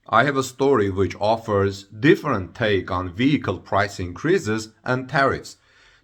I have a story which offers different take on vehicle price increases and tariffs.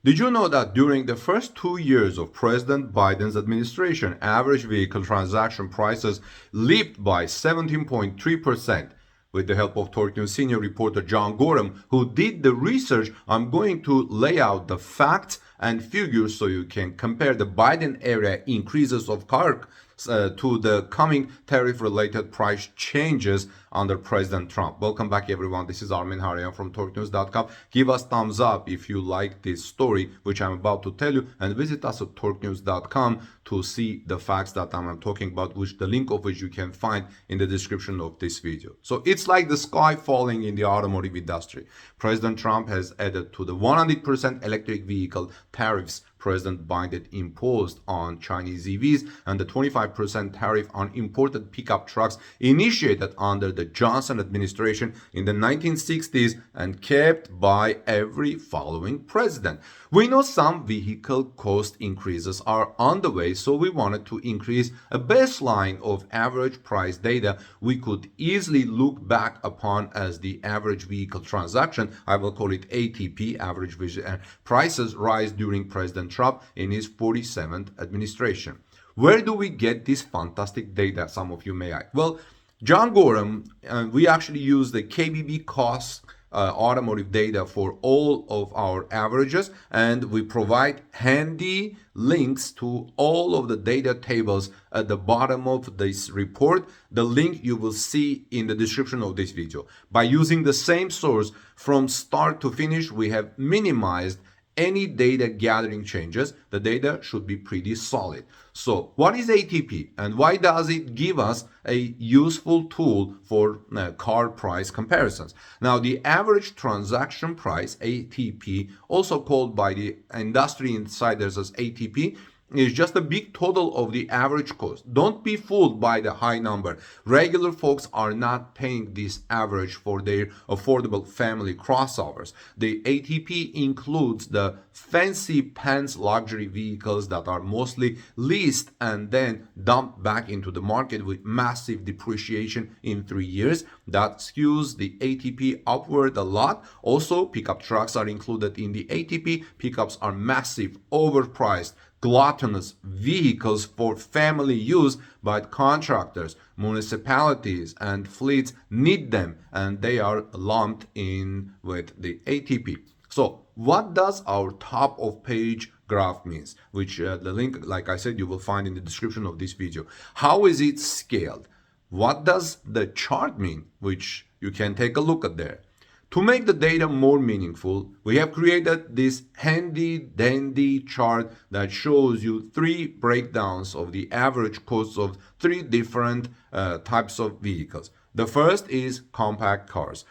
Did you know that during the first 2 years of President Biden's administration, average vehicle transaction prices leaped by 17.3%? With the help of Torque News senior reporter John Goreham, who did the research, I'm going to lay out the facts and figures so you can compare the Biden era increases of car to the coming tariff-related price changes under President Trump. Welcome back, everyone. This is Armin Harian from TorqueNews.com. Give us thumbs up if you like this story, which I'm about to tell you, and visit us at TorqueNews.com to see the facts that I'm talking about, which the link of which you can find in the description of this video. So it's like the sky falling in the automotive industry. President Trump has added to the 100% electric vehicle tariffs President Biden imposed on Chinese EVs and the 25% tariff on imported pickup trucks initiated under the Johnson administration in the 1960s and kept by every following president. We know some vehicle cost increases are on the way, so we wanted to increase a baseline of average price data we could easily look back upon as the average vehicle transaction, I will call it ATP, average prices rise during President Trump in his 47th administration. Where do we get this fantastic data, some of you may ask? Well, John Goreham, we actually use the KBB costs automotive data for all of our averages, and we provide handy links to all of the data tables at the bottom of this report. The link you will see in the description of this video. By using the same source from start to finish, we have minimized any data gathering changes. The data should be pretty solid. So what is ATP and why does it give us a useful tool for car price comparisons? Now, the average transaction price, ATP, also called by the industry insiders as ATP, is just a big total of the average cost. Don't be fooled by the high number. Regular folks are not paying this average for their affordable family crossovers. The ATP includes the fancy pants luxury vehicles that are mostly leased and then dumped back into the market with massive depreciation in 3 years. That skews the ATP upward a lot. Also, pickup trucks are included in the ATP. Pickups are massive, overpriced, gluttonous vehicles for family use, but contractors, municipalities, and fleets need them, and they are lumped in with the ATP. So what does our top of page graph means, which the link, like I said, you will find in the description of this video. How is it scaled? What does the chart mean, which you can take a look at there? To make the data more meaningful, we have created this handy dandy chart that shows you 3 breakdowns of the average costs of 3 different types of vehicles. The first is compact cars.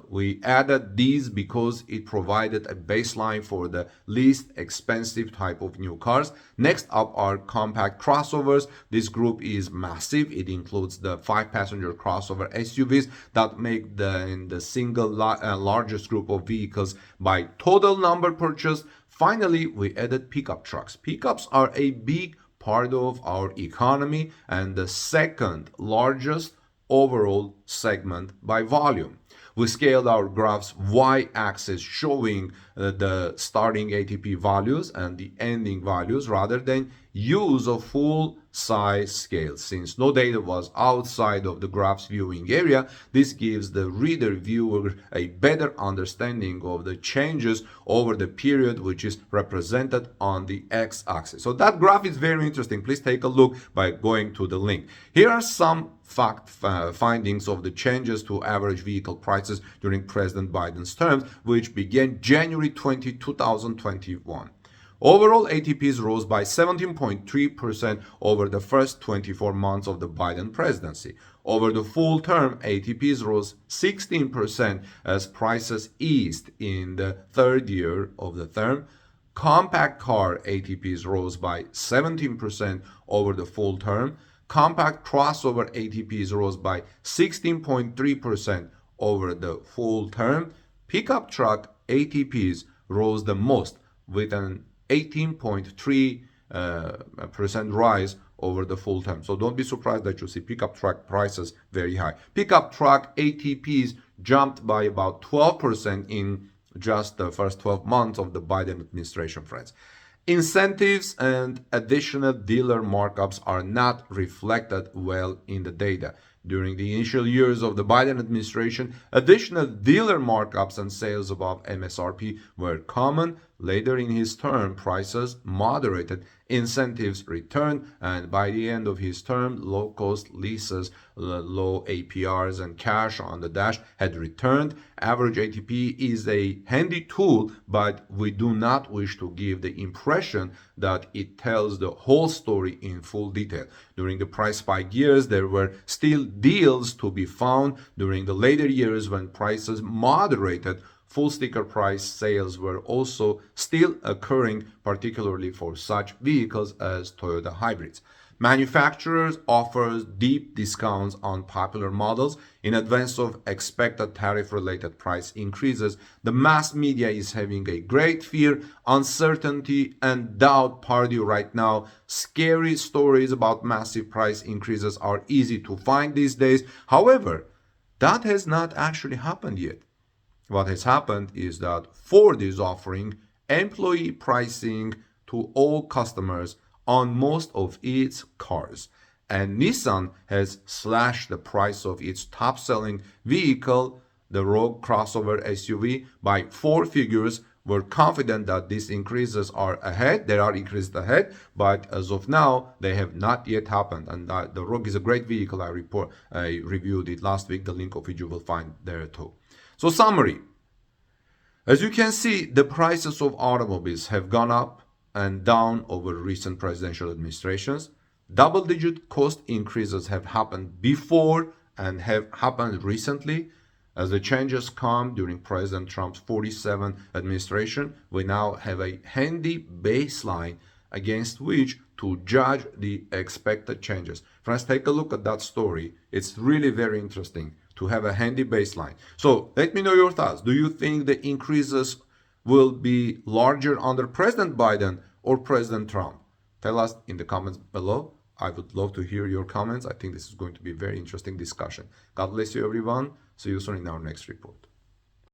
We added these because it provided a baseline for the least expensive type of new cars. Next up are compact crossovers. This group is massive. It includes the 5-passenger crossover SUVs that make the single largest group of vehicles by total number purchased. Finally, we added pickup trucks. Pickups are a big part of our economy and the second largest overall segment by volume. We scaled our graph's y-axis showing the starting ATP values and the ending values rather than use a full size scale. Since no data was outside of the graph's viewing area, this gives the viewer a better understanding of the changes over the period, which is represented on the x-axis. So that graph is very interesting. Please take a look by going to the link. Here are some findings of the changes to average vehicle prices during President Biden's term, which began January 20, 2021. Overall, ATPs rose by 17.3% over the first 24 months of the Biden presidency. Over the full term, ATPs rose 16% as prices eased in the third year of the term. Compact car ATPs rose by 17% over the full term. Compact crossover ATPs rose by 16.3% over the full term. Pickup truck ATPs rose the most with an 18.3% rise over the full term. So don't be surprised that you see pickup truck prices very high. Pickup truck ATPs jumped by about 12% in just the first 12 months of the Biden administration, friends. Incentives and additional dealer markups are not reflected well in the data. During the initial years of the Biden administration, additional dealer markups and sales above MSRP were common. Later in his term, prices moderated, incentives returned, and by the end of his term, low-cost leases, low APRs, and cash on the dash had returned. Average ATP is a handy tool, but we do not wish to give the impression that it tells the whole story in full detail. During the price spike years, there were still deals to be found. During the later years, when prices moderated, full sticker price sales were also still occurring, particularly for such vehicles as Toyota hybrids. Manufacturers offer deep discounts on popular models in advance of expected tariff-related price increases. The mass media is having a great fear, uncertainty, and doubt party right now. Scary stories about massive price increases are easy to find these days. However, that has not actually happened yet. What has happened is that Ford is offering employee pricing to all customers on most of its cars, and Nissan has slashed the price of its top-selling vehicle, the Rogue crossover SUV, by 4 figures. We're confident that these increases are ahead. There are increases ahead, but as of now, they have not yet happened. And the Rogue is a great vehicle. I reviewed it last week. The link of it you will find there too. So summary. As you can see, the prices of automobiles have gone up and down over recent presidential administrations. Double-digit cost increases have happened before and have happened recently. As the changes come during President Trump's 47th administration, we now have a handy baseline against which to judge the expected changes. Friends, take a look at that story. It's really very interesting to have a handy baseline. So let me know your thoughts. Do you think the increases will be larger under President Biden or President Trump? Tell us in the comments below. I would love to hear your comments. I think this is going to be a very interesting discussion. God bless you, everyone. See you soon in our next report.